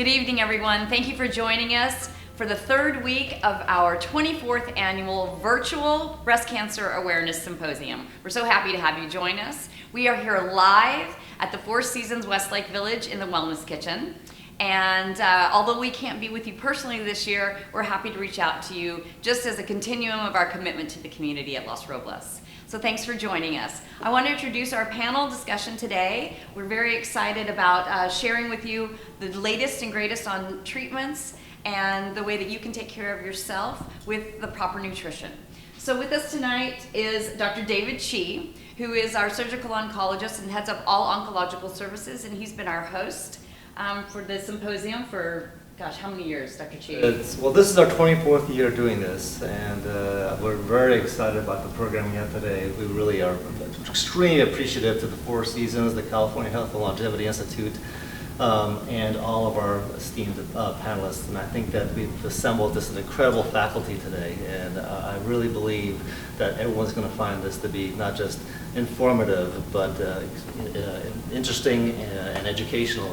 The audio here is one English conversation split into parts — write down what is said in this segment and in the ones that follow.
Good evening, everyone. Thank you for joining us for the third week of our 24th annual virtual Breast Cancer Awareness Symposium. We're so happy to have you join us. We are here live at the Four Seasons Westlake Village in the Wellness Kitchen. And although we can't be with you personally this year, we're happy to reach out to you just as a continuum of our commitment to the community at Los Robles. So thanks for joining us. I want to introduce our panel discussion today. We're very excited about sharing with you the latest and greatest on treatments and the way that you can take care of yourself with the proper nutrition. So with us tonight is Dr. David Chi, who is our surgical oncologist and heads up all oncological services, and he's been our host for the symposium for, gosh, how many years, Dr. Chi? Well, this is our 24th year doing this, and we're very excited about the program we have today. We really are extremely appreciative to the Four Seasons, the California Health and Longevity Institute, and all of our esteemed panelists. And I think that we've assembled this incredible faculty today, and I really believe that everyone's going to find this to be not just informative, but interesting and educational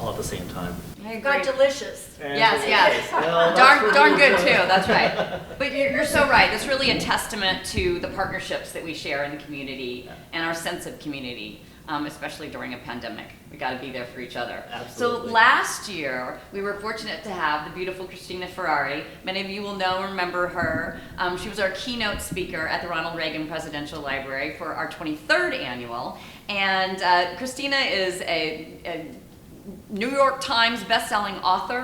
all at the same time. Got delicious. Yes. Well, darn good too, that's right. But you're so right. It's really a testament to the partnerships that we share in the community and our sense of community, especially during a pandemic. We got to be there for each other. Absolutely. So last year, we were fortunate to have the beautiful Christina Ferrari. Many of you will know and remember her. She was our keynote speaker at the Ronald Reagan Presidential Library for our 23rd annual. And Christina is a New York Times best-selling author.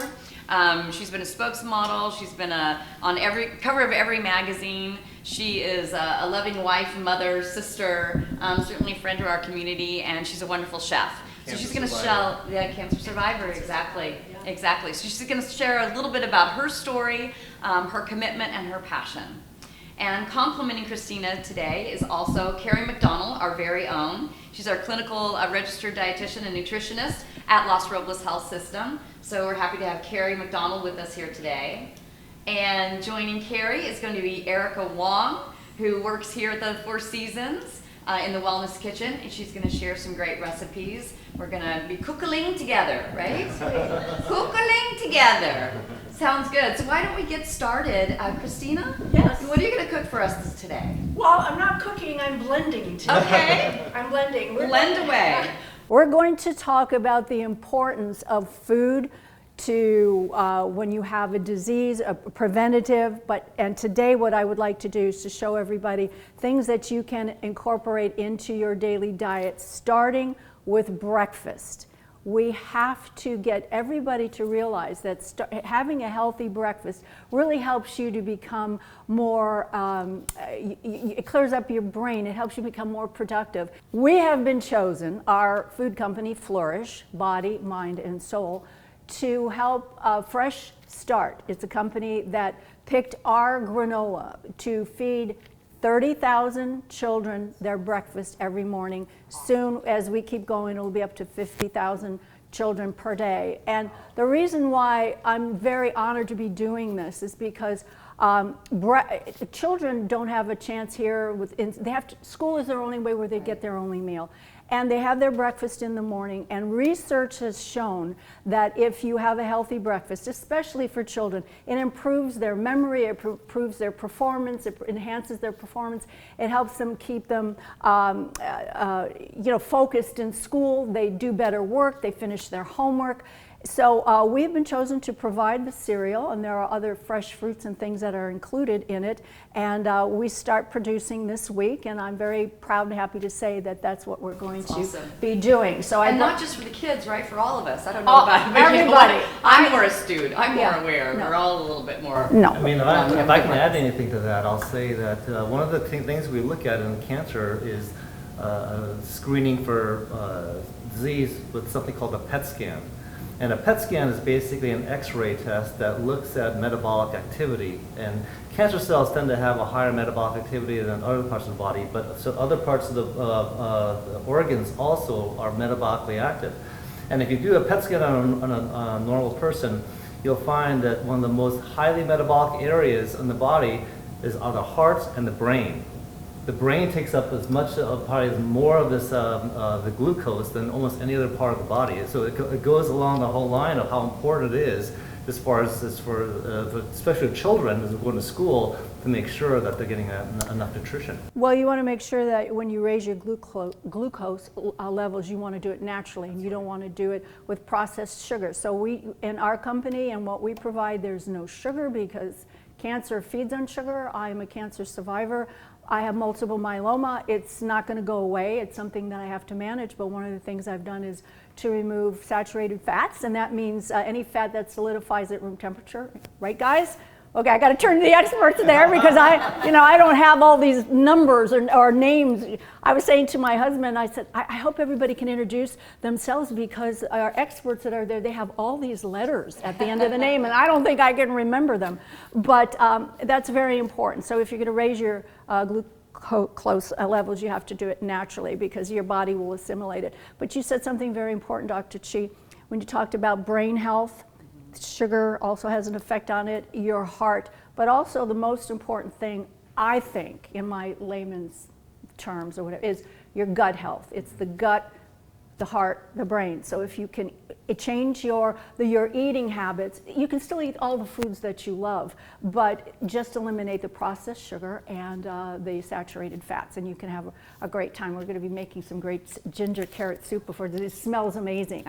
She's been a spokesmodel. She's been on every cover of every magazine. She is a loving wife, mother, sister, certainly a friend to our community, and she's a wonderful chef. So she's going to share, cancer survivor, exactly. So she's going to share a little bit about her story, her commitment, and her passion. And complementing Christina today is also Carrie McDonald, our very own. She's our clinical registered dietitian and nutritionist at Los Robles Health System. So we're happy to have Carrie McDonald with us here today. And joining Carrie is going to be Erica Wong, who works here at the Four Seasons in the Wellness Kitchen, and she's going to share some great recipes. We're going to be cookling together, right? Cookling together. Sounds good. So why don't we get started? Christina? Yes. What are you going to cook for us today? Well, I'm not cooking, I'm blending today. Okay. I'm blending. Blend away. We're going to talk about the importance of food to when you have a disease, a preventative, and today what I would like to do is to show everybody things that you can incorporate into your daily diet, starting with breakfast. We have to get everybody to realize that having a healthy breakfast really helps you to become more, it clears up your brain, it helps you become more productive. We have been chosen, our food company Flourish, Body, Mind, and Soul, to help Fresh Start. It's a company that picked our granola to feed 30,000 children their breakfast every morning. Soon, as we keep going, it'll be up to 50,000 children per day. And the reason why I'm very honored to be doing this is because children don't have a chance here. School is their only way where they get their only meal. And they have their breakfast in the morning, and research has shown that if you have a healthy breakfast, especially for children, it improves their memory, it improves their performance, it enhances their performance, it helps them keep them focused in school, they do better work, they finish their homework. So we've been chosen to provide the cereal, and there are other fresh fruits and things that are included in it. And we start producing this week, and I'm very proud and happy to say that that's what we're going to be doing. So And not just for the kids, right? For all of us. I don't know about everybody. I'm more astute. I'm more aware. No. We're all a little bit more. No. I mean, if I can add anything to that, I'll say that one of the things we look at in cancer is screening for disease with something called a PET scan. And a PET scan is basically an X-ray test that looks at metabolic activity. And cancer cells tend to have a higher metabolic activity than other parts of the body, but so other parts of the organs also are metabolically active. And if you do a PET scan on a normal person, you'll find that one of the most highly metabolic areas in the body are the heart and the brain. the brain takes up as much, probably more of this, the glucose than almost any other part of the body. So it goes along the whole line of how important it is as far as for especially children as going to school, to make sure that they're getting enough nutrition. Well, you want to make sure that when you raise your glucose levels, you want to do it naturally, and you don't want to do it with processed sugar. So we, in our company and what we provide, there's no sugar because cancer feeds on sugar. I am a cancer survivor. I have multiple myeloma. It's not going to go away. It's something that I have to manage, but one of the things I've done is to remove saturated fats, and that means any fat that solidifies at room temperature. Right, guys? Okay, I got to turn to the experts there because I don't have all these numbers or names. I was saying to my husband, I said, I hope everybody can introduce themselves because our experts that are there, they have all these letters at the end of the name, and I don't think I can remember them. But that's very important. So if you're going to raise your glucose levels, you have to do it naturally because your body will assimilate it. But you said something very important, Dr. Chi, when you talked about brain health. Sugar also has an effect on it, your heart, but also the most important thing, I think, in my layman's terms or whatever, is your gut health. It's the gut, the heart, the brain. So if you can change your eating habits, you can still eat all the foods that you love, but just eliminate the processed sugar and the saturated fats, and you can have a great time. We're going to be making some great ginger carrot soup before this. It smells amazing.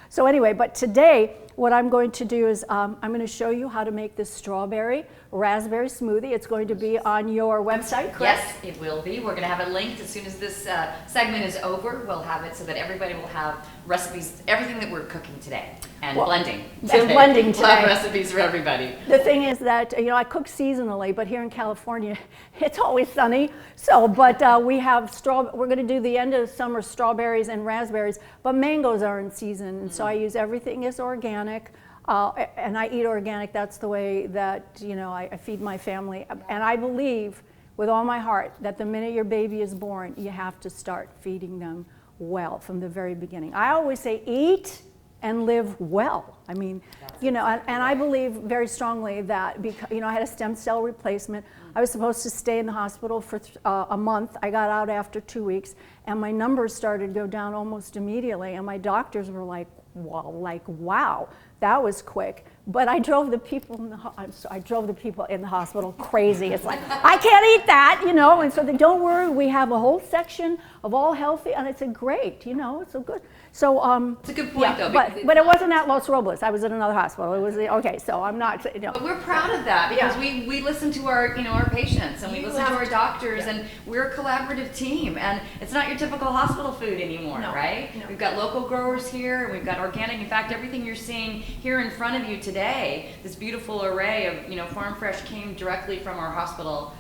So anyway, but today what I'm going to do is I'm going to show you how to make this strawberry raspberry smoothie. It's going to be on your website, correct? Yes, it will be. We're going to have it linked as soon as this segment is over. We'll have it so that everybody will have recipes, everything that we're cooking today, and blending. And blending We'll have today. recipes for everybody. The thing is that, I cook seasonally, but here in California, it's always sunny. So, but we have we're going to do the end of summer strawberries and raspberries, but mangoes are in season. And so I use everything is organic. And I eat organic. That's the way that, I feed my family. And I believe with all my heart that the minute your baby is born, you have to start feeding them well from the very beginning. I always say eat and live well. I mean, and I believe very strongly that because, I had a stem cell replacement. I was supposed to stay in the hospital for a month. I got out after 2 weeks, and my numbers started to go down almost immediately. And my doctors were like, wow, that was quick. But I drove the people in the hospital crazy. It's like, I can't eat that, And so don't worry, we have a whole section of all healthy, and I said, great, it's so good. So It's a good point, though. But it wasn't at Los Robles. I was at another hospital. It was okay. So I'm not. But we're proud of that because we listen to our our patients and we listen to our doctors and we're a collaborative team, and it's not your typical hospital food anymore, right? No. We've got local growers here and we've got organic. In fact, everything you're seeing here in front of you today, this beautiful array of Farm Fresh, came directly from our hospital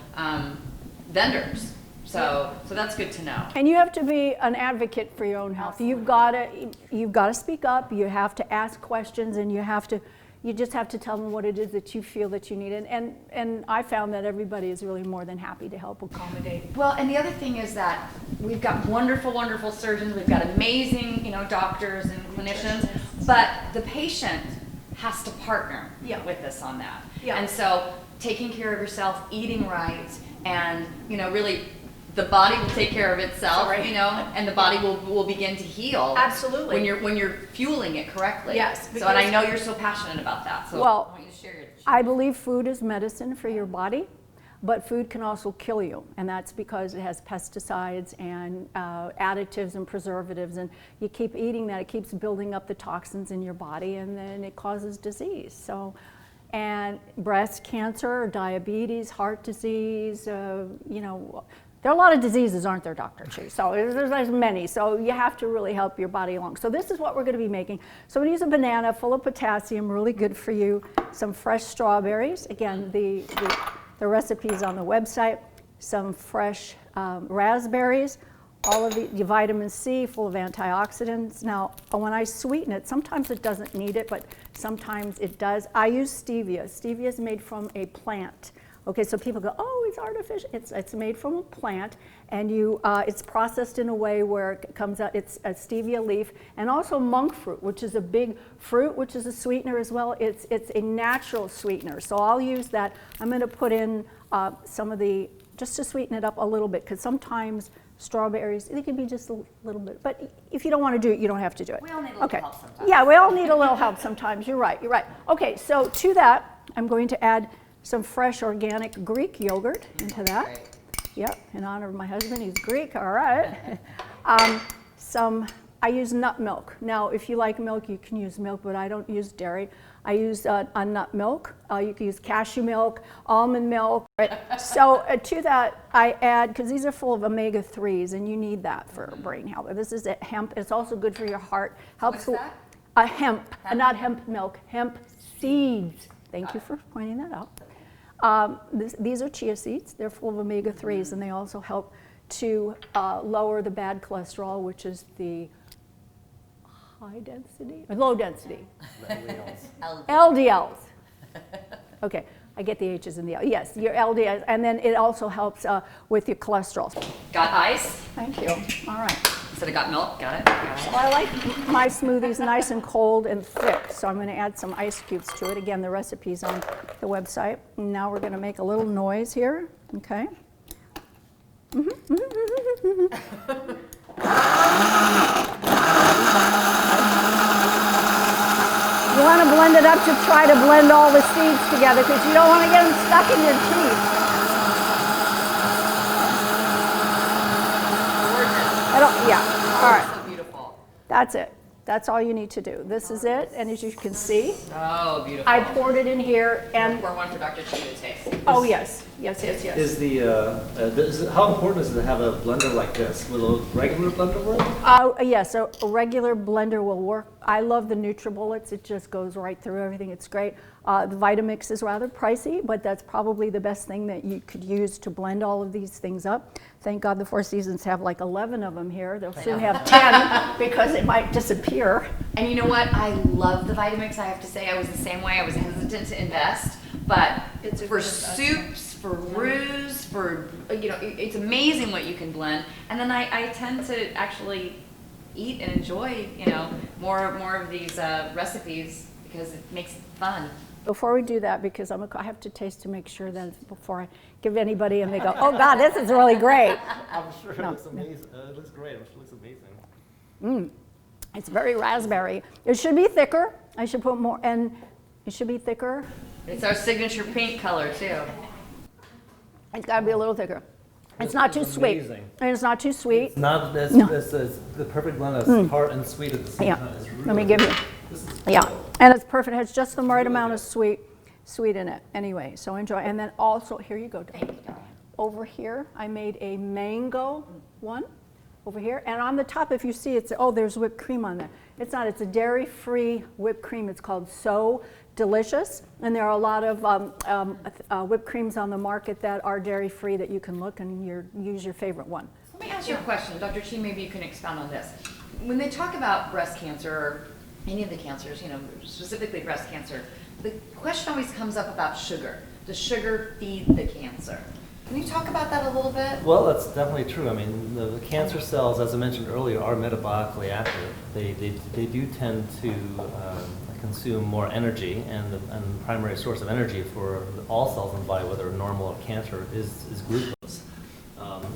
vendors. So that's good to know. And you have to be an advocate for your own health. Absolutely. You've got to speak up. You have to ask questions, and you just have to tell them what it is that you feel that you need. And I found that everybody is really more than happy to help accommodate. Well, and the other thing is that we've got wonderful, wonderful surgeons. We've got amazing, doctors and clinicians, but the patient has to partner with us on that. Yeah. And so taking care of yourself, eating right, and really the body will take care of itself, and the body will begin to heal. Absolutely. When you're fueling it correctly. Yes. So, and I know you're so passionate about that. So well, I want you to share your. I believe food is medicine for your body, but food can also kill you, and that's because it has pesticides and additives and preservatives, and you keep eating that, it keeps building up the toxins in your body, and then it causes disease. So, and breast cancer, diabetes, heart disease, there are a lot of diseases, aren't there, Dr. Chi? So there's many. So you have to really help your body along. So this is what we're going to be making. So I'm going to use a banana full of potassium, really good for you. Some fresh strawberries. Again, the recipe is on the website. Some fresh raspberries. All of the vitamin C, full of antioxidants. Now, when I sweeten it, sometimes it doesn't need it, but sometimes it does. I use stevia. Stevia is made from a plant. Okay, so people go, oh, it's artificial. It's made from a plant, and it's processed in a way where it comes out. It's a stevia leaf, and also monk fruit, which is a big fruit, which is a sweetener as well. It's a natural sweetener, so I'll use that. I'm going to put in some of the just to sweeten it up a little bit, because sometimes strawberries, they can be just a little bit, but if you don't want to do it, you don't have to do it. We all need a little Okay. help sometimes. Yeah, we all need a little help sometimes, you're right, you're right. Okay, so to that, I'm going to add some fresh organic Greek yogurt into that. Great. Yep, in honor of my husband, he's Greek, all right. I use nut milk. Now, if you like milk, you can use milk, but I don't use dairy. I use a nut milk. You can use cashew milk, almond milk. Right? So to that, I add, because these are full of omega-3s, and you need that for brain health. This is hemp. It's also good for your heart. Helps. What's that? Hemp, not hemp milk, hemp seeds. Thank you for pointing that out. These are chia seeds. They're full of omega-3s, and they also help to lower the bad cholesterol, which is the high density, or low density, LDLs. Okay, I get the H's and the L's. Yes, your LDLs, and then it also helps with your cholesterol. Got ice? Thank you. All right. Instead of got milk, got it? Got it. Well, I like my smoothies nice and cold and thick, so I'm going to add some ice cubes to it. Again, the recipe's on the website. And now we're going to make a little noise here, okay? You want to blend it up to try to blend all the seeds together because you don't want to get them stuck in your teeth. Yeah, all right. So beautiful. That's it. That's all you need to do. This is it, and as you can see, Oh, beautiful. I poured it in here, and Pour one for Dr. Chi to taste. oh yes, yes, yes, yes. How important is it to have a blender like this? Will a regular blender work? Yes, a regular blender will work. I love the NutriBullets. It just goes right through everything. It's great. The Vitamix is rather pricey, but that's probably the best thing that you could use to blend all of these things up. Thank God the Four Seasons have like 11 of them here. They'll soon have 10 because it might disappear. And you know what? I love the Vitamix. I have to say, I was the same way. I was hesitant to invest, but It's a for good investment. soups, for roux, for it's amazing what you can blend. And then I tend to actually eat and enjoy more of these recipes because it makes it fun. Before we do that, because I have to taste to make sure that before I give anybody and they go, oh God, this is really great. I'm sure it looks amazing. It looks great. I'm sure it looks amazing. It's very raspberry. It should be thicker. I should put more, and it should be thicker. It's our signature paint color too. It's got to be a little thicker. It's not too It's sweet. amazing. And it's not too sweet. Not this, No. this is the perfect blend of tart and sweet at the same Yeah. time. It's Let me really give you. good. This is Yeah, and it's perfect. It has just the right really amount of good. sweet in it. Anyway, so enjoy. And then also, here you go. Thank you, darling. Over here, I made a mango one over here. And on the top, if you see, it's, oh, there's whipped cream on there. It's not, it's a dairy-free whipped cream. It's called So Delicious. And there are a lot of whipped creams on the market that are dairy-free that you can look and use your favorite one. Let me ask you a question, Dr. Chi, maybe you can expound on this. When they talk about breast cancer, or any of the cancers, specifically breast cancer, the question always comes up about sugar. Does sugar feed the cancer? Can you talk about that a little bit? Well, that's definitely true. I mean, the cancer cells, as I mentioned earlier, are metabolically active. They do tend to consume more energy, and the primary source of energy for all cells in the body, whether normal or cancer, is glucose.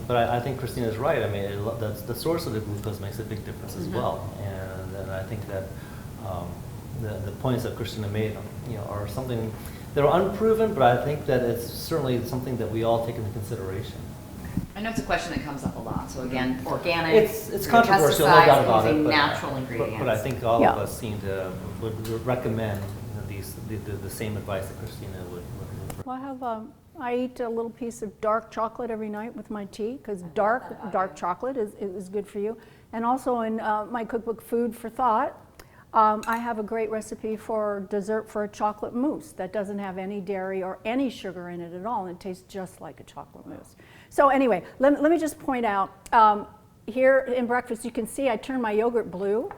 But I think Christina is right. I mean, the source of the glucose makes a big difference as well. And I think that the points that Christina made, are something that are unproven, but I think that it's certainly something that we all take into consideration. I know it's a question that comes up a lot. So again, organic, It's controversial, no doubt about it. using But, natural ingredients. But I think all Yeah. of us would recommend the same advice that Christina would. Well, I eat a little piece of dark chocolate every night with my tea because dark chocolate is good for you. And also in my cookbook, Food for Thought, I have a great recipe for dessert for a chocolate mousse that doesn't have any dairy or any sugar in it at all, and it tastes just like a chocolate mousse. So anyway, let me just point out, here in breakfast, you can see I turned my yogurt blue,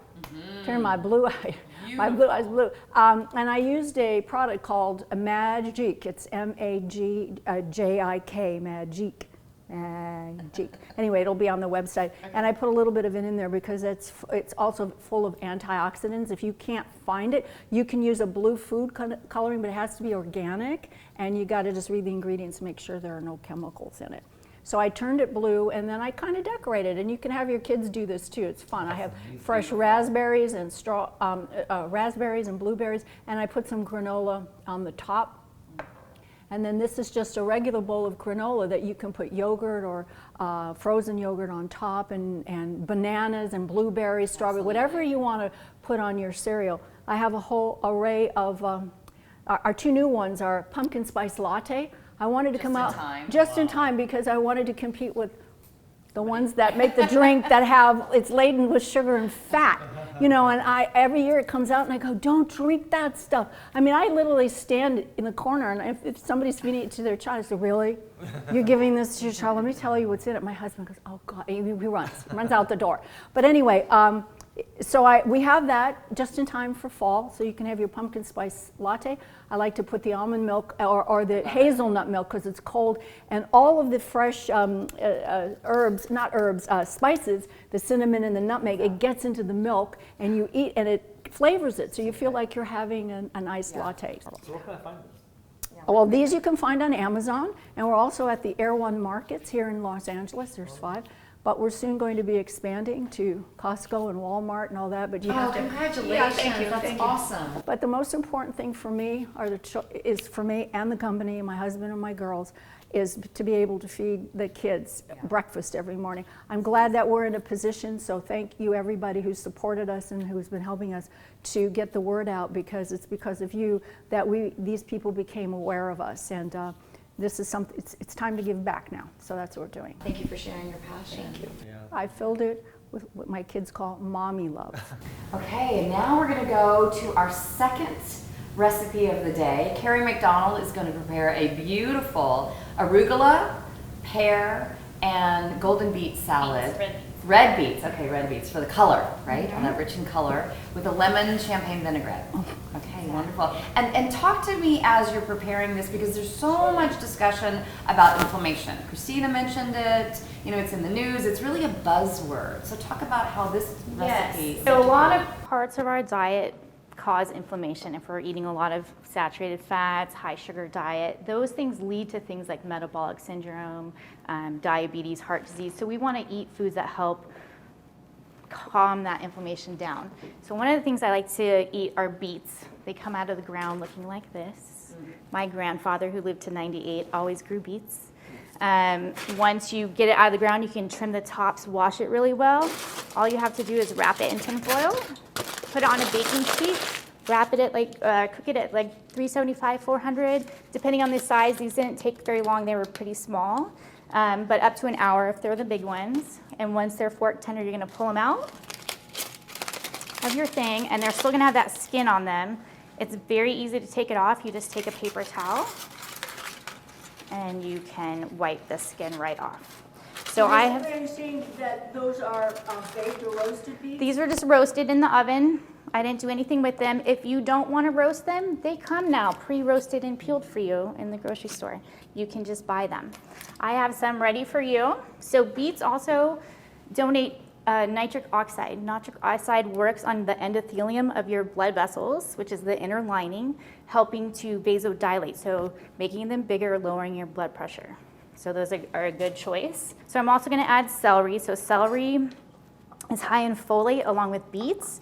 turned my blue eye. My blue eyes blue. And I used a product called Magique. It's Magik, Magique. Magique. Anyway, it'll be on the website. And I put a little bit of it in there because it's also full of antioxidants. If you can't find it, you can use a blue food coloring, but it has to be organic. And you got to just read the ingredients and make sure there are no chemicals in it. So I turned it blue, and then I kind of decorated. And you can have your kids do this too. It's fun. I have fresh raspberries and raspberries and blueberries, and I put some granola on the top. And then this is just a regular bowl of granola that you can put yogurt or frozen yogurt on top, and bananas and blueberries, strawberry, whatever you want to put on your cereal. I have a whole array of, our two new ones are pumpkin spice latte. I wanted to come out just in time because I wanted to compete with the ones that make the drink that have, it's laden with sugar and fat. You know, and every year it comes out and I go, don't drink that stuff. I mean, I literally stand in the corner, and if somebody's feeding it to their child, I say, really? You're giving this to your child? Let me tell you what's in it. My husband goes, oh God, he runs out the door. But anyway, so we have that just in time for fall, so you can have your pumpkin spice latte. I like to put the almond milk or the hazelnut milk because it's cold, and all of the fresh spices, the cinnamon and the nutmeg, it gets into the milk, and you eat, and it flavors it, so you feel like you're having a nice latte. So where can I find this? Well, these you can find on Amazon, and we're also at the Air One markets here in Los Angeles. There's 5. But we're soon going to be expanding to Costco and Walmart and all that. But you have to. Congratulations! Yeah, thank you. That's awesome. But the most important thing for me is for me and the company, my husband and my girls, is to be able to feed the kids breakfast every morning. I'm glad that we're in a position. So thank you, everybody who's supported us and who's been helping us to get the word out, because it's because of you that these people became aware of us. And this is something, it's time to give back now. So that's what we're doing. Thank you for sharing your passion. Thank you. Yeah. I filled it with what my kids call mommy love. Okay, and now we're gonna go to our second recipe of the day. Carrie McDonald is gonna prepare a beautiful arugula, pear, and golden beet salad. Red beets, okay, red beets for the color, right? On that rich in color, with a lemon champagne vinaigrette. Okay, wonderful. And talk to me as you're preparing this, because there's so much discussion about inflammation. Christina mentioned it, you know, it's in the news, it's really a buzzword. So talk about how this recipe. So a lot of parts of our diet cause inflammation. If we're eating a lot of saturated fats, high sugar diet, those things lead to things like metabolic syndrome, diabetes, heart disease. So we want to eat foods that help calm that inflammation down. So one of the things I like to eat are beets. They come out of the ground looking like this. My grandfather, who lived to 98, always grew beets. Once you get it out of the ground, you can trim the tops, wash it really well. All you have to do is wrap it in tin foil, put it on a baking sheet, wrap it at cook it at like 375, 400, depending on the size. These didn't take very long, they were pretty small, but up to an hour if they're the big ones. And once they're fork tender, you're gonna pull them out of your thing, and they're still gonna have that skin on them. It's very easy to take it off. You just take a paper towel, and you can wipe the skin right off. So I have. Are you saying that those are baked or roasted beets? These are just roasted in the oven. I didn't do anything with them. If you don't want to roast them, they come now pre-roasted and peeled for you in the grocery store. You can just buy them. I have some ready for you. So beets also donate nitric oxide. Nitric oxide works on the endothelium of your blood vessels, which is the inner lining, helping to vasodilate, so making them bigger, lowering your blood pressure. So those are a good choice. So I'm also gonna add celery. So celery is high in folate along with beets.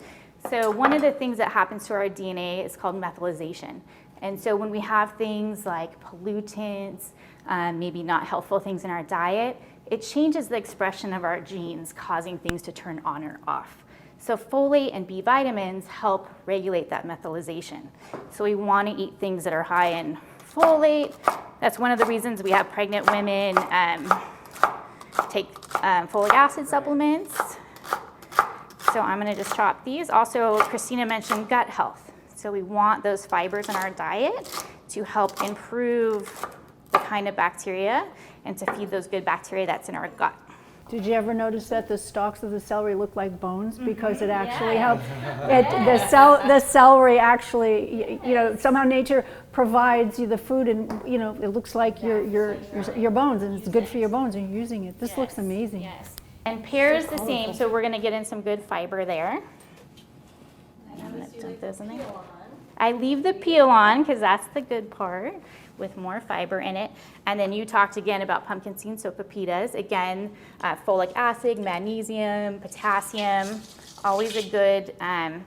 So one of the things that happens to our DNA is called methylation. And so when we have things like pollutants, maybe not healthful things in our diet, it changes the expression of our genes, causing things to turn on or off. So folate and B vitamins help regulate that methylation. So we wanna eat things that are high in folate. That's one of the reasons we have pregnant women take folic acid supplements. So I'm gonna just chop these. Also, Christina mentioned gut health. So we want those fibers in our diet to help improve the kind of bacteria and to feed those good bacteria that's in our gut. Did you ever notice that the stalks of the celery look like bones because it actually helps? The celery actually, you know, somehow nature provides you the food, and you know it looks like your bones, and it's good for your bones, and you're using it. This looks amazing. Yes. And pear is the same, so we're gonna get in some good fiber there. I'm gonna dump those in there. I leave the peel on because that's the good part. with more fiber in it. And then you talked again about pumpkin seed, so pepitas. Again, folic acid, magnesium, potassium, always a good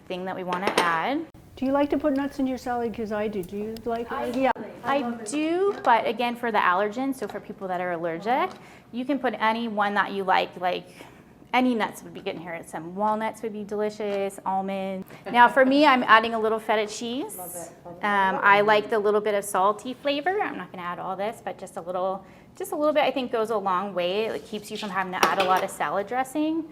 thing that we want to add. Do you like to put nuts in your salad? Because I do. Do you like it? Yeah. I do, but again, for the allergens, so for people that are allergic, you can put any one that you like any nuts would be good in here. Some walnuts would be delicious, almonds. Now for me, I'm adding a little feta cheese. I like the little bit of salty flavor. I'm not gonna add all this, but just a little bit I think goes a long way. It keeps you from having to add a lot of salad dressing.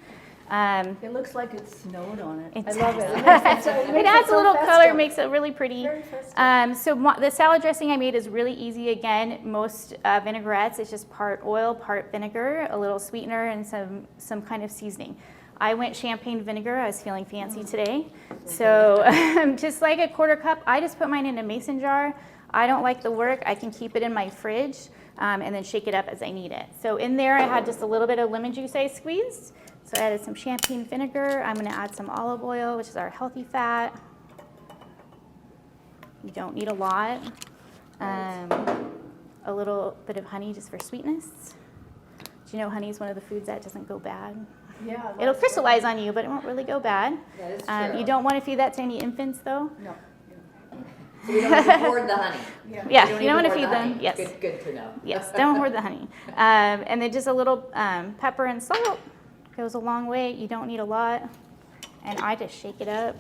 It looks like it snowed on it. It I love it. It adds a little color, festive. makes it really pretty. Very festive. So the salad dressing I made is really easy. Again, most vinaigrettes, it's just part oil, part vinegar, a little sweetener, and some kind of seasoning. I went champagne vinegar. I was feeling fancy today. So just like a quarter cup, I just put mine in a mason jar. I don't like the work. I can keep it in my fridge and then shake it up as I need it. So in there, I had just a little bit of lemon juice I squeezed. So I added some champagne vinegar. I'm going to add some olive oil, which is our healthy fat. You don't need a lot. A little bit of honey just for sweetness. Do you know honey is one of the foods that doesn't go bad? Yeah. It'll crystallize on you, but it won't really go bad. That is true. You don't want to feed that to any infants, though. No. So we don't have to hoard the honey. Yeah, We you don't want to hoard feed the them. honey. Yes. Good to know. Yes, don't hoard the honey. And then just a little pepper and salt goes a long way. You don't need a lot. And I just shake it up.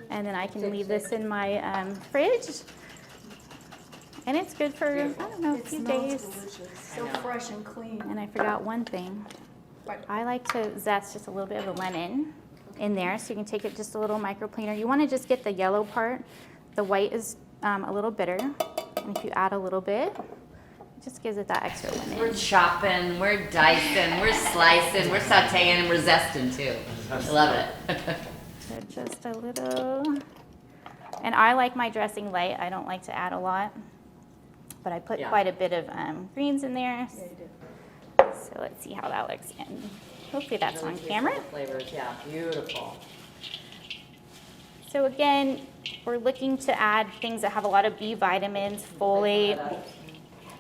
And then I can leave this in my fridge. And it's good for, I don't know, a It few smells days. delicious. So fresh and clean. And I forgot one thing. I like to zest just a little bit of the lemon in there, so you can take it just a little microplaner. You want to just get the yellow part. The white is a little bitter. And if you add a little bit, it just gives it that extra lemon. We're chopping, we're dicing, we're slicing, we're sauteing, and we're zesting too. I love it. So just a little. And I like my dressing light. I don't like to add a lot. But I put Yeah. quite a bit of greens in there. Yeah, you did. So let's see how that looks. And hopefully that's on camera. Flavors, yeah, beautiful. So again, we're looking to add things that have a lot of B vitamins, folate,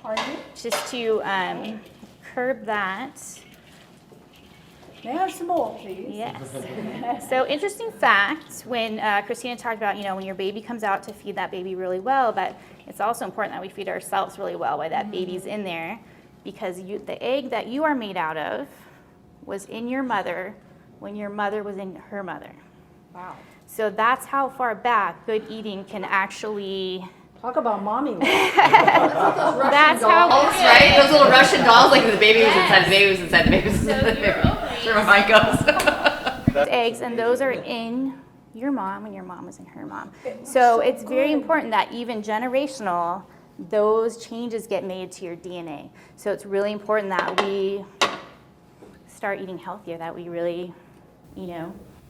Pardon me? just to curb that. May I have some more, please? Yes. So interesting fact, when Christina talked about, when your baby comes out to feed that baby really well, but it's also important that we feed ourselves really well while that baby's in there, because the egg that you are made out of was in your mother when your mother was in her mother. Wow. So that's how far back good eating can actually. Talk about mommy. That's how. Dolls, right? Those little Russian dolls, like the baby was inside the baby was inside the baby was inside the baby. That's where mine goes. Eggs, and those are in your mom when your mom was in her mom. So it's very important that even generational, those changes get made to your DNA. So it's really important that we start eating healthier, that we really,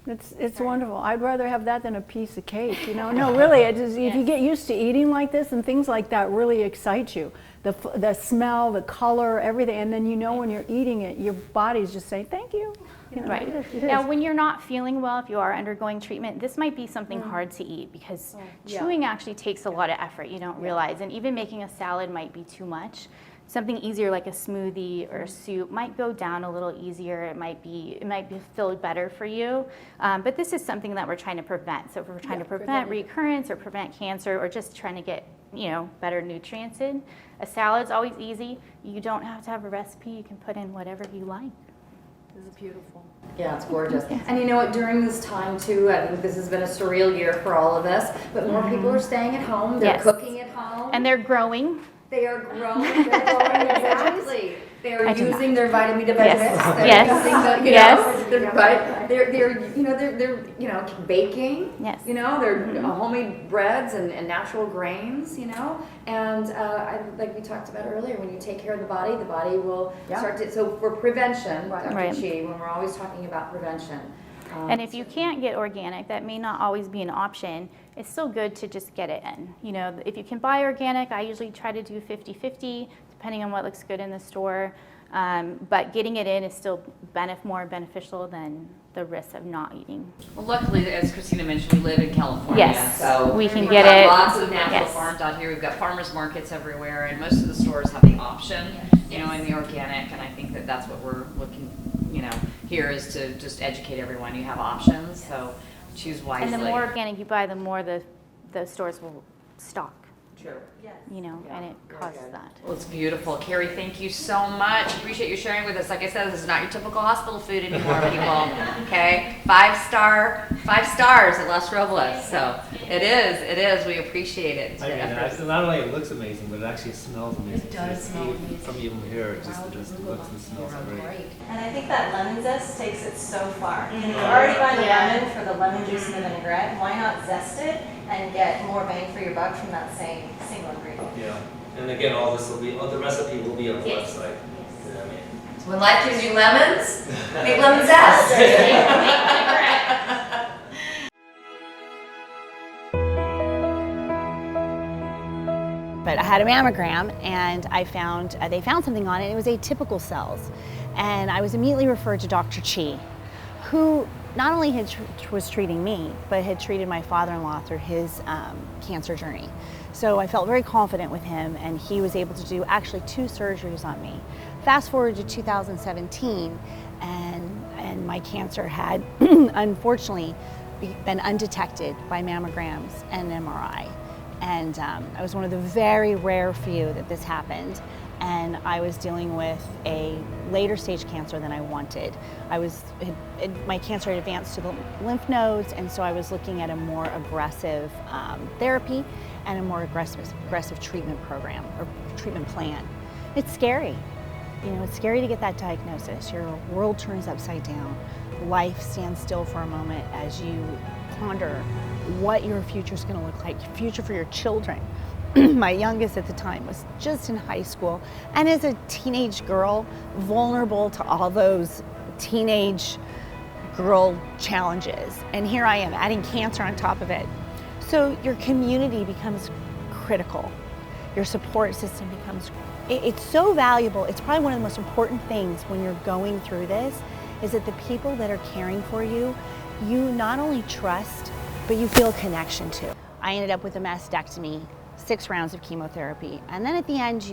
It's wonderful. I'd rather have that than a piece of cake. No, really. If you get used to eating like this, and things like that really excite you. The smell, the color, everything, and then when you're eating it, your body's just saying thank you. Right. It is. Now, when you're not feeling well, if you are undergoing treatment, this might be something hard to eat because chewing actually takes a lot of effort. You don't realize, and even making a salad might be too much. Something easier like a smoothie or a soup might go down a little easier. It might be feel better for you. But this is something that we're trying to prevent. So if we're trying to prevent recurrence or prevent cancer or just trying to get better nutrients in, a salad's always easy. You don't have to have a recipe. You can put in whatever you like. This is beautiful. Yeah, it's gorgeous. And you know what, during this time too, I think this has been a surreal year for all of us, but more people are staying at home, they're Yes. cooking at home. And they're growing. They are growing, they're growing, exactly. They're I do using their vitamin Vitamix. Yes. They're Yes. using the, Yes. they're, right. They're baking. Yes. They're homemade breads and natural grains. And like we talked about earlier, when you take care of the body will start to. So for prevention, Dr. Right. Chi, when we're always talking about prevention. And if you can't get organic, that may not always be an option. It's still good to just get it in. If you can buy organic, I usually try to do 50-50, depending on what looks good in the store. But getting it in is still more beneficial than the risk of not eating. Well, luckily, as Christina mentioned, we live in California. Yes, so we can we've get got it. Lots of natural Yes. farms out here. We've got farmers markets everywhere, and most of the stores have the option, you know, in the organic. And I think that that's what we're looking, you know, here is to just educate everyone. You have options, so choose wisely. And the more organic you buy, the more the stores will stock, True. you know, Yeah, and it very causes good. that. Well, it's beautiful. Carrie, thank you so much. Appreciate you sharing with us. Like I said, this is not your typical hospital food anymore, people. Okay? 5 stars at Las Robles. So it is. We appreciate it. I mean, not only it looks amazing, but it actually smells amazing. It does too. smell amazing. From even here, it just looks and smells great. And I think that lemon zest takes it so far. If you're already buying the lemon for the lemon juice and the vinaigrette, why not zest it and get more bang for your buck from that same single ingredient? Yeah. And again, all the recipe will be on the Yes. website. Yeah, I mean, So when life gives you lemons, make lemon zest. But I had a mammogram and I found, they found something on it. It was atypical cells. And I was immediately referred to Dr. Chi, who not only was treating me, but had treated my father-in-law through his cancer journey. So I felt very confident with him, and he was able to do actually 2 surgeries on me. Fast forward to 2017, and my cancer had unfortunately been undetected by mammograms and MRI. And I was one of the very rare few that this happened. And I was dealing with a later stage cancer than I wanted. My cancer had advanced to the lymph nodes, and so I was looking at a more aggressive therapy and a more aggressive treatment program or treatment plan. It's scary. You know, it's scary to get that diagnosis. Your world turns upside down. Life stands still for a moment as you ponder what your future is going to look like, your future for your children. My youngest at the time was just in high school, and as a teenage girl, vulnerable to all those teenage girl challenges. And here I am adding cancer on top of it. So your community becomes critical. Your support system becomes, it's so valuable. It's probably one of the most important things when you're going through this, is that the people that are caring for you, you not only trust, but you feel a connection to. I ended up with a mastectomy, 6 rounds of chemotherapy, and then at the end,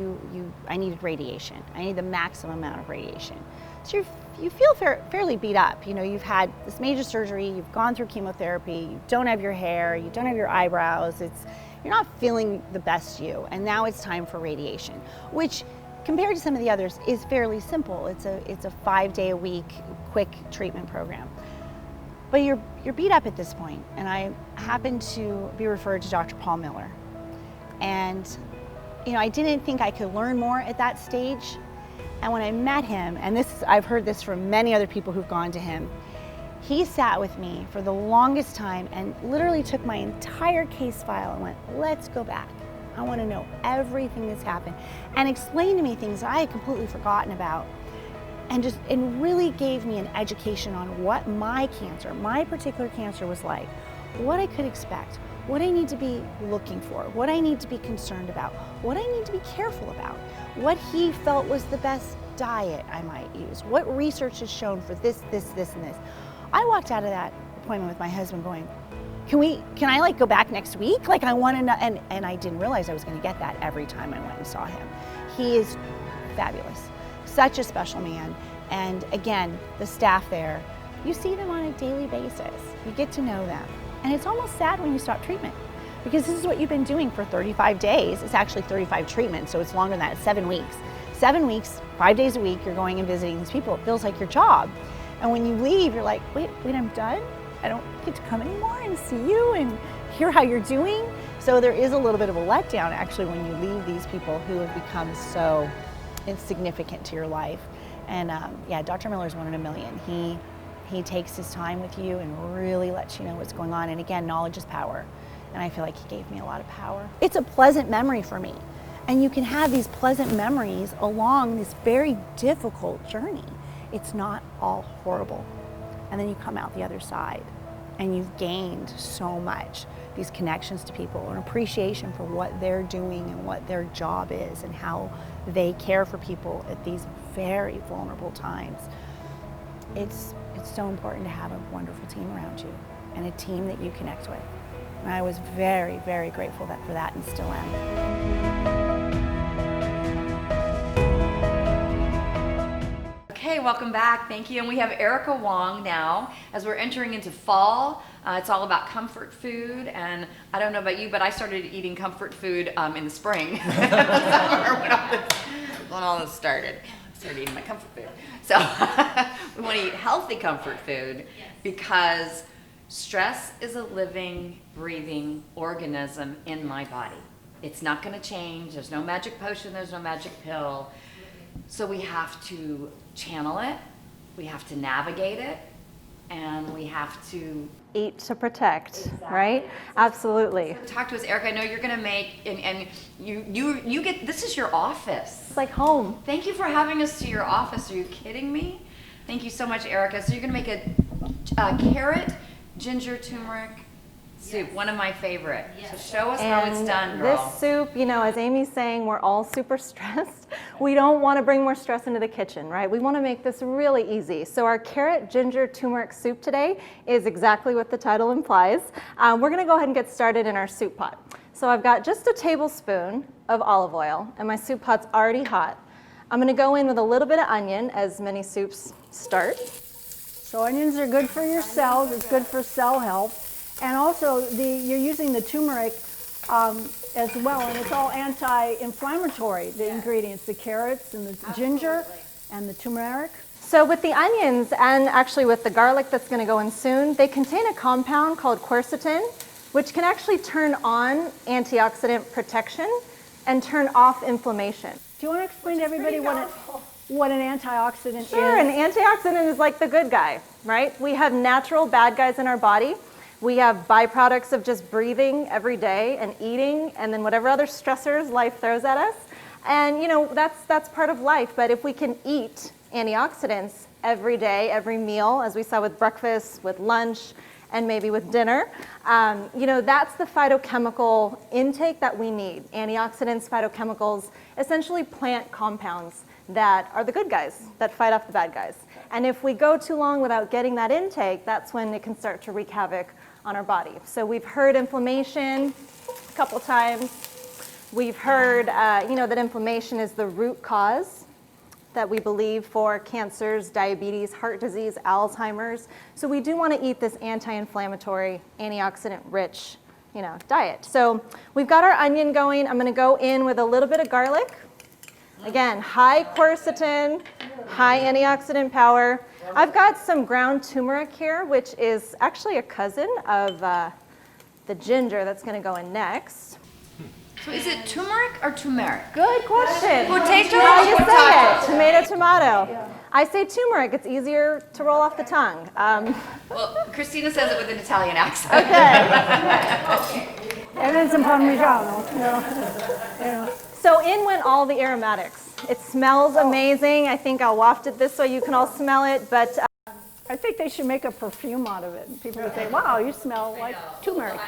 I needed radiation. I needed the maximum amount of radiation. So you feel fairly beat up. You know, you've had this major surgery, you've gone through chemotherapy, you don't have your hair, you don't have your eyebrows. You're not feeling the best you, and now it's time for radiation, which compared to some of the others is fairly simple. It's a 5-day-a-week quick treatment program. But you're beat up at this point, and I happened to be referred to Dr. Paul Miller. And you know, I didn't think I could learn more at that stage. And when I met him, and I've heard this from many other people who've gone to him, he sat with me for the longest time and literally took my entire case file and went, let's go back. I want to know everything that's happened, and explained to me things that I had completely forgotten about. And really gave me an education on what my particular cancer was like, what I could expect, what I need to be looking for, what I need to be concerned about, what I need to be careful about, what he felt was the best diet I might use, what research has shown for this, and this. I walked out of that appointment with my husband going, can I like go back next week? Like I want to know, and I didn't realize I was going to get that every time I went and saw him. He is fabulous. Such a special man. And again, the staff there, you see them on a daily basis. You get to know them. And it's almost sad when you stop treatment, because this is what you've been doing for 35 days. It's actually 35 treatments, so it's longer than that, 7 weeks. 7 weeks, 5 days a week, you're going and visiting these people. It feels like your job. And when you leave, you're like, wait, I'm done? I don't get to come anymore and see you and hear how you're doing? So there is a little bit of a letdown actually when you leave these people who have become so insignificant to your life. And yeah, Dr. Miller's one in a million. He takes his time with you and really lets you know what's going on. And again, knowledge is power. And I feel like he gave me a lot of power. It's a pleasant memory for me. And you can have these pleasant memories along this very difficult journey. It's not all horrible. And then you come out the other side and you've gained so much. These connections to people, an appreciation for what they're doing and what their job is and how They care for people at these very vulnerable times. It's so important to have a wonderful team around you and a team that you connect with. And I was very, very grateful for that and still am. Okay, welcome back. Thank you. And we have Erica Wong now as we're entering into fall. It's all about comfort food. And I don't know about you, but I started eating comfort food in the spring. Summer when all this started. I started eating my comfort food. So we want to eat healthy comfort food because stress is a living, breathing organism in my body. It's not going to change. There's no magic potion. There's no magic pill. So we have to channel it. We have to navigate it. And we have to Eat to protect, right? Absolutely. talk to us, Erica. I know you're going to make, and you get, this is your office. It's like home. Thank you for having us to your office. Are you kidding me? Thank you so much, Erica. So you're going to make a carrot, ginger, turmeric soup, one of my favorite. So show us how it's done, girl. This soup, you know, as Amy's saying, we're all super stressed. We don't want to bring more stress into the kitchen, right? We want to make this really easy. So our carrot, ginger, turmeric soup today is exactly what the title implies. We're going to go ahead and get started in our soup pot. So I've got just a tablespoon of olive oil, and my soup pot's already hot. I'm going to go in with a little bit of onion, as many soups start. So onions are good for your cells. It's good for cell health. And also, you're using the turmeric as well, and it's all anti-inflammatory, the ingredients, the carrots and the ginger and the turmeric. So with the onions and actually with the garlic that's going to go in soon, they contain a compound called quercetin, which can actually turn on antioxidant protection and turn off inflammation. Do you want to explain to everybody what an antioxidant Sure, is? an antioxidant is like the good guy, right? We have natural bad guys in our body. We have byproducts of just breathing every day and eating and then whatever other stressors life throws at us. And you know, that's part of life, but if we can eat antioxidants every day, every meal, as we saw with breakfast, with lunch, and maybe with dinner, you know, that's the phytochemical intake that we need. Antioxidants, phytochemicals, essentially plant compounds that are the good guys, that fight off the bad guys. And if we go too long without getting that intake, that's when it can start to wreak havoc on our body. So we've heard inflammation a couple times. We've heard, you know, that inflammation is the root cause that we believe for cancers, diabetes, heart disease, Alzheimer's. So we do want to eat this anti-inflammatory, antioxidant-rich, you know, diet. So we've got our onion going. I'm going to go in with a little bit of garlic. Again, high quercetin, high antioxidant power. I've got some ground turmeric here, which is actually a cousin of the ginger that's going to go in next. So is it turmeric or turmeric? Good question. Potato? How do you say it? Tomato, tomato. I say turmeric. It's easier to roll off the tongue. Well, Christina says it with an Italian accent. Okay. And then some Parmigiano. You know. So in went all the aromatics. It smells amazing. I think I'll waft it this way. You can all smell it, but I think they should make a perfume out of it. And people would say, wow, you smell like turmeric.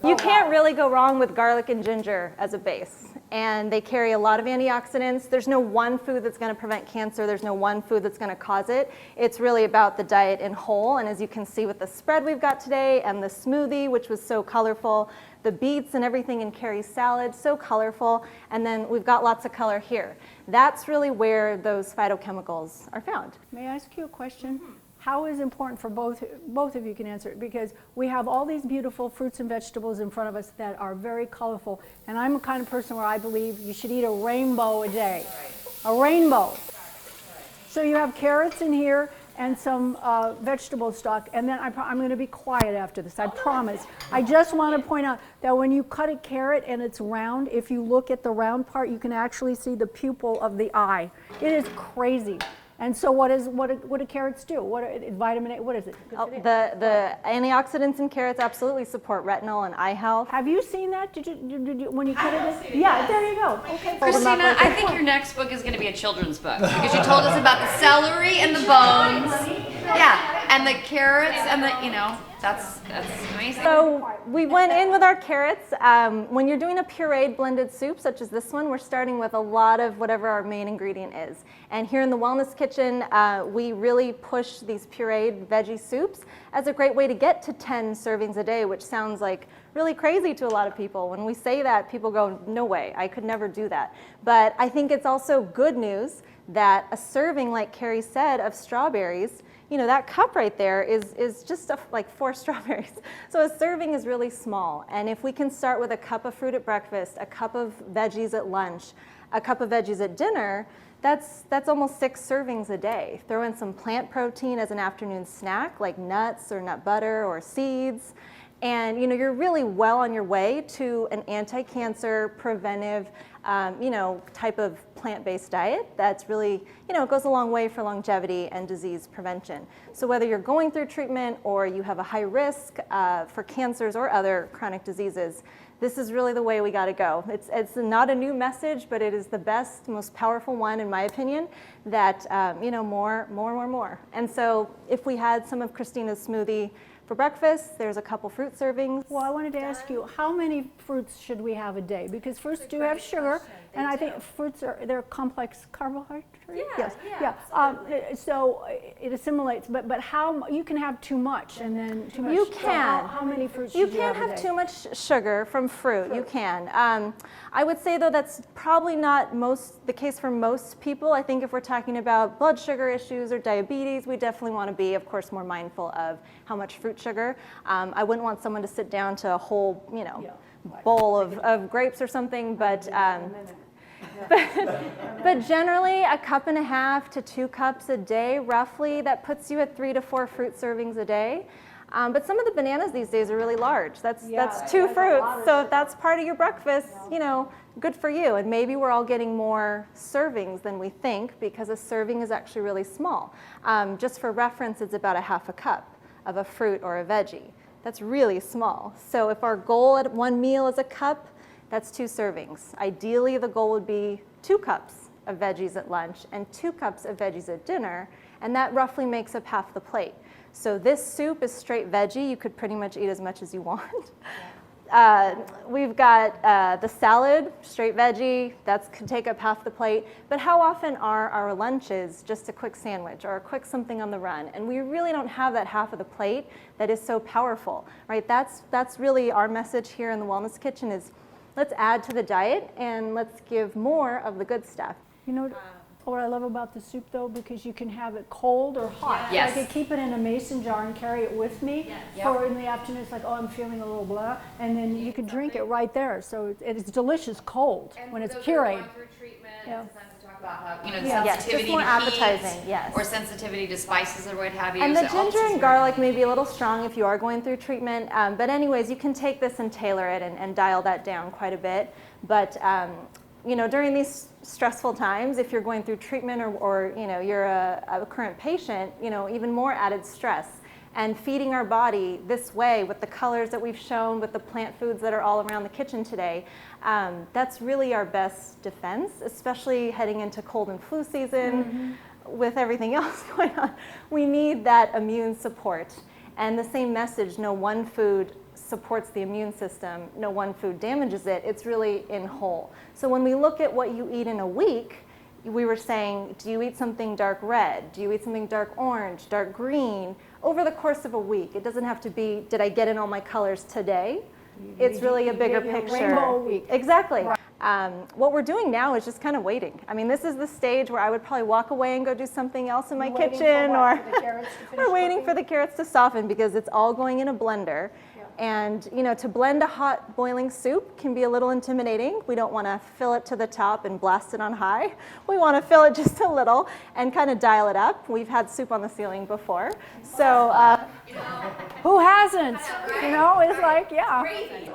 you can't really go wrong with garlic and ginger as a base. And they carry a lot of antioxidants. There's no one food that's going to prevent cancer. There's no one food that's going to cause it. It's really about the diet in whole. And as you can see with the spread we've got today and the smoothie, which was so colorful, the beets and everything in Carrie's salad, so colorful. And then we've got lots of color here. That's really where those phytochemicals are found. May I ask you a question? How is important for both of you can answer it, because we have all these beautiful fruits and vegetables in front of us that are very colorful, and I'm the kind of person where I believe you should eat a rainbow a day. A rainbow. So you have carrots in here and some vegetable stock, and then I'm going to be quiet after this, I promise. I just want to point out that when you cut a carrot and it's round, if you look at the round part, you can actually see the pupil of the eye. It is crazy. And so what do carrots do? Vitamin A, what is it? The antioxidants in carrots absolutely support retinal and eye health. Have you seen that? Did you when you cut it? Yeah, there you go. Okay. Christina, I think your next book is going to be a children's book because you told us about the celery and the bones. Yeah, And the carrots and the, that's amazing. So we went in with our carrots. When you're doing a pureed blended soup, such as this one, we're starting with a lot of whatever our main ingredient is. And here in the Wellness Kitchen, we really push these pureed veggie soups as a great way to get to 10 servings a day, which sounds like really crazy to a lot of people. When we say that, people go, no way, I could never do that. But I think it's also good news that a serving, like Carrie said, of strawberries, that cup right there is just like 4 strawberries. So a serving is really small. And if we can start with a cup of fruit at breakfast, a cup of veggies at lunch, a cup of veggies at dinner, that's almost 6 servings a day. Throw in some plant protein as an afternoon snack, like nuts or nut butter or seeds. And you're really well on your way to an anti-cancer, preventive, type of plant-based diet that's really, it goes a long way for longevity and disease prevention. So whether you're going through treatment or you have a high risk for cancers or other chronic diseases, this is really the way we got to go. It's not a new message, but it is the best, most powerful one, in my opinion, that, more. And so if we had some of Christina's smoothie for breakfast, there's a couple fruit servings. Well, I wanted to ask you, how many fruits should we have a day? Because fruits do have sugar, and I think fruits they're complex carbohydrates. Yes. So it assimilates, but how you can have too much and then too much. You so can. how many fruits? You should you can't have a have day? too much sugar from fruit. You can. I would say though that's probably not the case for most people. I think if we're talking about blood sugar issues or diabetes, we definitely want to be, of course, more mindful of how much fruit sugar. I wouldn't want someone to sit down to a whole, bowl of grapes or something, but generally a 1.5 to 2 cups a day, roughly, that puts you at 3 to 4 fruit servings a day. But some of the bananas these days are really large. That's 2 fruits. So if that's part of your breakfast, good for you. And maybe we're all getting more servings than we think because a serving is actually really small. Just for reference, it's about 1/2 cup of a fruit or a veggie. That's really small. So if our goal at one meal is a cup, that's 2 servings. Ideally, the goal would be 2 cups of veggies at lunch and 2 cups of veggies at dinner, and that roughly makes up half the plate. So this soup is straight veggie. You could pretty much eat as much as you want. We've got the salad, straight veggie, that can take up half the plate. But how often are our lunches just a quick sandwich or a quick something on the run? And we really don't have that half of the plate that is so powerful, right? That's really our message here in the Wellness Kitchen is let's add to the diet and let's give more of the good stuff. What I love about the soup, though, because you can have it cold or hot. Yes. I could keep it in a mason jar and carry it with me for in the afternoon. It's like, I'm feeling a little blah, and then you could drink it right there. So it's delicious cold when it's pureed. Yeah. Sensitivity just more to appetizing, heat, yes. or sensitivity to spices or what have you. And the So all this ginger is and very garlic may be a little strong if you are going through treatment. But anyways, you can take this and tailor it and dial that down quite a bit. But during these stressful times, if you're going through treatment or you're a current patient, even more added stress. And feeding our body this way with the colors that we've shown, with the plant foods that are all around the kitchen today, that's really our best defense, especially heading into cold and flu season with everything else going on. We need that immune support. And the same message, no one food supports the immune system, no one food damages it, it's really in whole. So when we look at what you eat in a week, we were saying, do you eat something dark red? Do you eat something dark orange, dark green? Over the course of a week, it doesn't have to be, did I get in all my colors today? It's really a bigger picture. Rainbow week. Exactly. What we're doing now is just kind of waiting. I mean, this is the stage where I would probably walk away and go do something else in my kitchen, or we're waiting for the carrots to soften because it's all going in a blender. And to blend a hot boiling soup can be a little intimidating. We don't want to fill it to the top and blast it on high. We want to fill it just a little and kind of dial it up. We've had soup on the ceiling before. So who hasn't? It's like, yeah.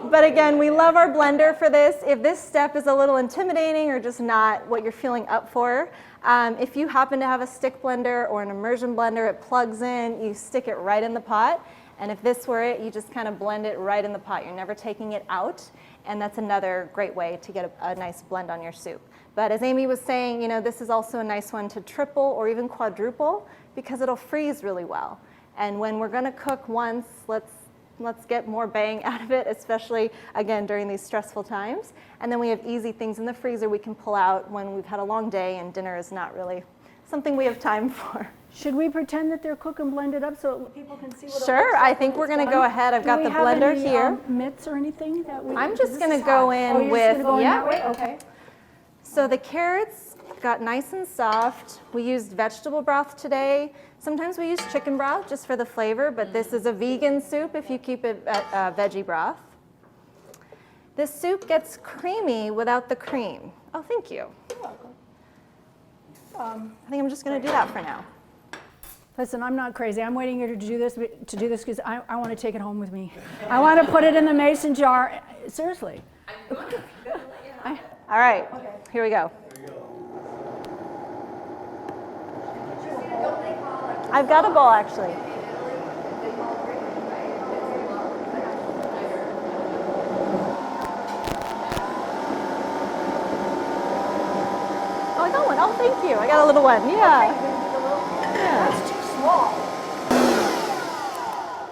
But again, we love our blender for this. If this step is a little intimidating or just not what you're feeling up for, if you happen to have a stick blender or an immersion blender, it plugs in, you stick it right in the pot. And if this were it, you just kind of blend it right in the pot. You're never taking it out. And that's another great way to get a nice blend on your soup. But as Amy was saying, this is also a nice one to triple or even quadruple because it'll freeze really well. And when we're gonna cook once, let's get more bang out of it, especially, again, during these stressful times. And then we have easy things in the freezer we can pull out when we've had a long day and dinner is not really something we have time for. Should we pretend that they're cooked and blended up so people can see what it Sure, looks like I when think we're it's gonna done? go ahead. I've got the blender Do we have here. any mitts or anything that we? I'm because just this gonna is go hot. in Oh, you're with, just gonna go in yeah. that way? Okay. So the carrots got nice and soft. We used vegetable broth today. Sometimes we use chicken broth just for the flavor, but this is a vegan soup if you keep it at veggie broth. This soup gets creamy without the cream. Oh, thank you. You're welcome. I think I'm just gonna do that for now. Listen, I'm not crazy. I'm waiting here to do this because I want to take it home with me. I want to put it in the mason jar. Seriously. All right, here we go. I've got a bowl actually. Oh, I got one. Oh, thank you. I got a little one. Yeah. That's too small.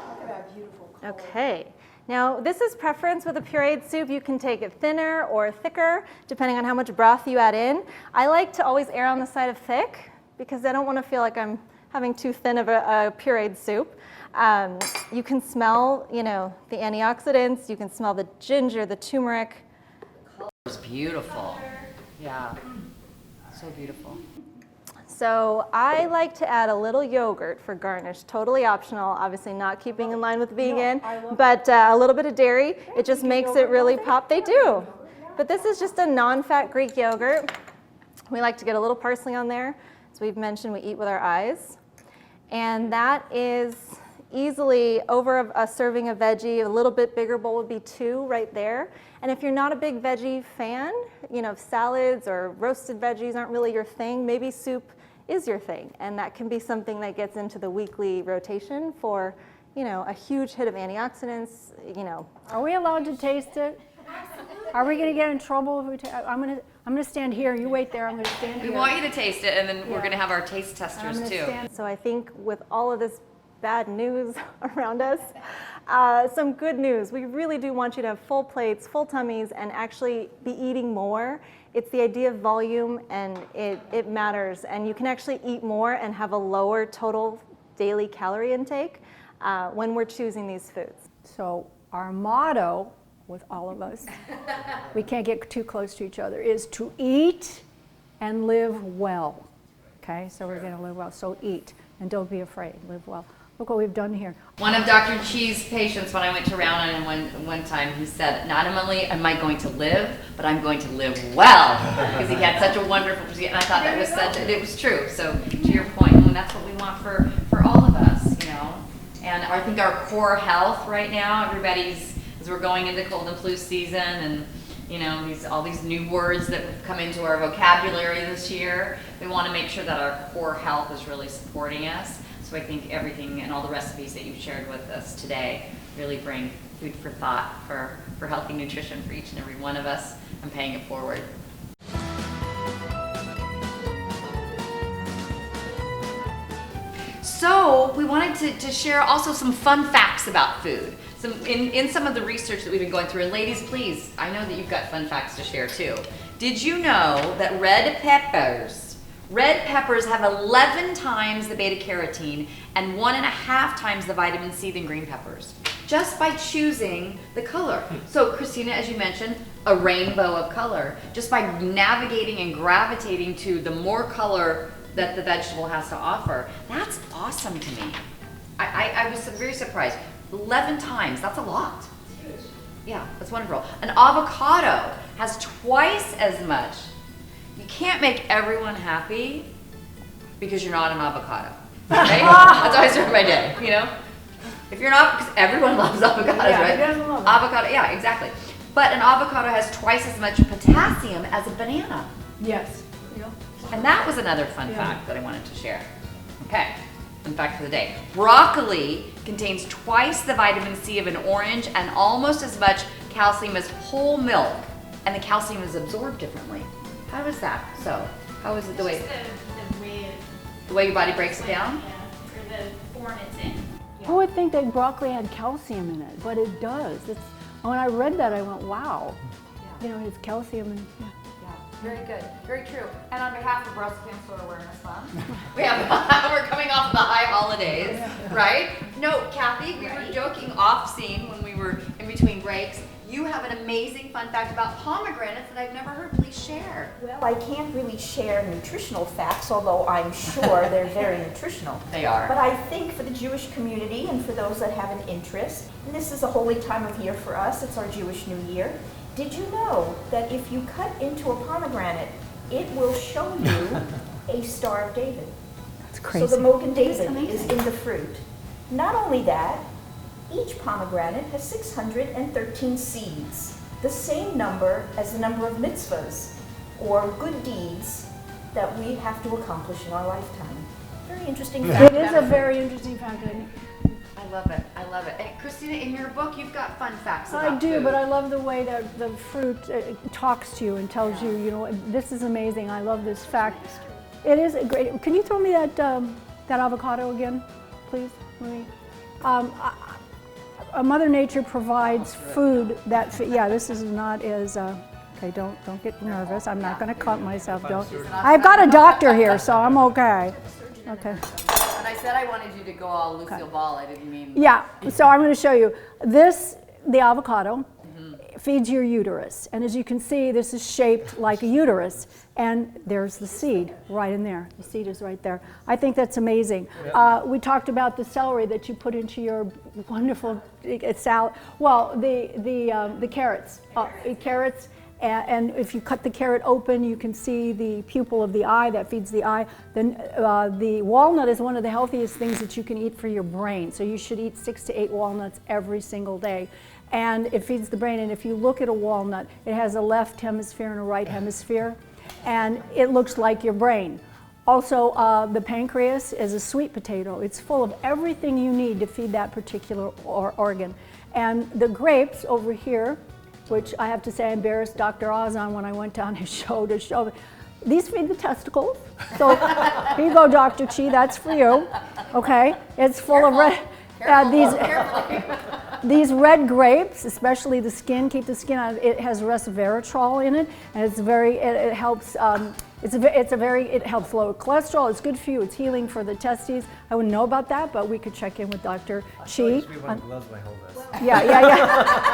Look at that beautiful color. Okay. Now, this is preference with a pureed soup. You can take it thinner or thicker, depending on how much broth you add in. I like to always err on the side of thick because I don't want to feel like I'm having too thin of a pureed soup. You can smell, the antioxidants. You can smell the ginger, the turmeric. It's beautiful. Yeah. So beautiful. So I like to add a little yogurt for garnish, totally optional, obviously not keeping in line with vegan, but a little bit of dairy. It just makes it really pop. They do. But this is just a non-fat Greek yogurt. We like to get a little parsley on there. As we've mentioned, we eat with our eyes. And that is easily over a serving of veggie. A little bit bigger bowl would be 2 right there. And if you're not a big veggie fan, if salads or roasted veggies aren't really your thing, maybe soup is your thing. And that can be something that gets into the weekly rotation for, a huge hit of antioxidants, Are we allowed to taste it? Are we going to get in trouble if we I'm going to stand here. You wait there. I'm going to stand We here. want you to taste it, and then we're Yeah. going to have our taste I'm testers gonna too. stand- So I think with all of this bad news around us, some good news. We really do want you to have full plates, full tummies, and actually be eating more. It's the idea of volume, and it matters. And you can actually eat more and have a lower total daily calorie intake when we're choosing these foods. So our motto with all of us, we can't get too close to each other, is to eat and live well. Okay, so we're going to live well. So eat and don't be afraid. Live well. Look what we've done here. One of Dr. Chi's patients, when I went to round on him one time, he said, not only am I going to live, but I'm going to live well. Because he had such a wonderful procedure. And I thought that was it was true. So to your point, and that's what we want for all of us, And I think our core health right now, everybody's, as we're going into cold and flu season and all these new words that have come into our vocabulary this year, we want to make sure that our core health is really supporting us. So I think everything and all the recipes that you've shared with us today really bring food for thought for healthy nutrition for each and every one of us and paying it forward. So we wanted to share also some fun facts about food. In some of the research that we've been going through, and ladies, please, I know that you've got fun facts to share too. Did you know that red peppers have 11 times the beta carotene and 1.5 times the vitamin C than green peppers, just by choosing the color? So Christina, as you mentioned, a rainbow of color, just by navigating and gravitating to the more color that the vegetable has to offer. That's awesome to me. I was very surprised. 11 times, that's a lot. Yeah, that's wonderful. An avocado has twice as much. You can't make everyone happy because you're not an avocado. Right? That's how I start my day, If you're not, because everyone loves avocados, right? everyone loves them. Avocado, yeah, exactly. But an avocado has twice as much potassium as a banana. Yes. And that was another fun fact that I wanted to share. Okay, fun fact for the day. Broccoli contains twice the vitamin C of an orange and almost as much calcium as whole milk. And the calcium is absorbed differently. How is that so? How is it the way your body breaks it down? Yeah, or the form it's in. Who would think that broccoli had calcium in it? But it does. When I read that, I went, wow. You know, it's calcium and yeah. Very good, very true. And on behalf of Breast Cancer Awareness Month, we're coming off the high holidays, right? No, Kathy, we were joking off scene when we were in between breaks. You have an amazing fun fact about pomegranates that I've never heard. Please share. Well, I can't really share nutritional facts, although I'm sure they're very nutritional. They are. But I think for the Jewish community and for those that have an interest, and this is a holy time of year for us, it's our Jewish New Year. Did you know that if you cut into a pomegranate, it will show you a Star of David? That's crazy. So the Mogen David is in the fruit. Not only that, each pomegranate has 613 seeds, the same number as the number of mitzvahs, or good deeds, that we have to accomplish in our lifetime. Very interesting fact. It is a very interesting fact. I love it, I love it. And Christina, in your book, you've got fun facts about I do, food. but I love the way that the fruit talks to you and tells you, you know, this is amazing. I love this fact. It is a great. Can you throw me that that avocado again, please, Marie? Mother Nature provides food that. Yeah, this is not as. Okay, don't get nervous. I'm not going to cut myself. Don't. I've got a doctor here, so I'm okay. Okay. When I said I wanted you to go all Lucille Ball, I didn't mean. Yeah, so I'm going to show you. The avocado feeds your uterus. And as you can see, this is shaped like a uterus. And there's the seed right in there. The seed is right there. I think that's amazing. We talked about the celery that you put into your wonderful salad. Well, the carrots. Carrots. And if you cut the carrot open, you can see the pupil of the eye that feeds the eye. Then the walnut is one of the healthiest things that you can eat for your brain. So you should eat 6 to 8 walnuts every single day. And it feeds the brain. And if you look at a walnut, it has a left hemisphere and a right hemisphere. And it looks like your brain. Also, the pancreas is a sweet potato. It's full of everything you need to feed that particular organ. And the grapes over here, which I have to say I embarrassed Dr. Oz on when I went on his show to show. These feed the testicles. So here you go, Dr. Chi, that's for you. Okay, it's full of red. These red grapes, especially the skin, keep the skin on. It has resveratrol in it, and it's very. It helps. It helps lower cholesterol. It's good for you. It's healing for the testes. I wouldn't know about that, but we could check in with Dr. Chi. Yeah.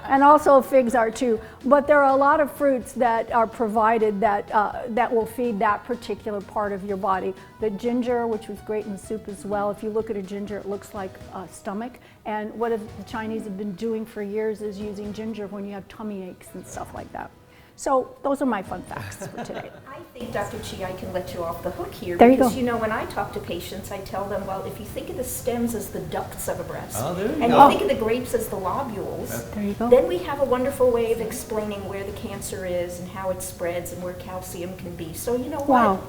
And also figs are too. But there are a lot of fruits that are provided that will feed that particular part of your body. The ginger, which was great in the soup as well. If you look at a ginger, it looks like a stomach. And what the Chinese have been doing for years is using ginger when you have tummy aches and stuff like that. So those are my fun facts for today. I think, Dr. Chi, I can let you off the hook here. There you go. Because, you know, when I talk to patients, I tell them, well, if you think of the stems as the ducts of a breast, and you think of the grapes as the lobules, There you go. then we have a wonderful way of explaining where the cancer is and how it spreads and where calcium can be. So, you know what? Wow.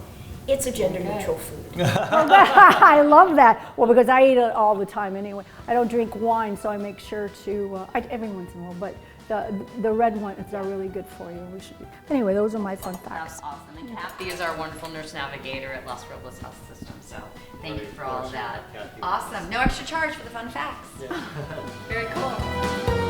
It's a gender-neutral food. I love that. Well, because I eat it all the time anyway. I don't drink wine, so I make sure to, every once in a while, but the red ones are really good for you. Anyway, those are my fun facts. That's awesome. And Kathy is our wonderful nurse navigator at Los Robles Health System. So thank you for all of that. Awesome. No extra charge for the fun facts. Very cool.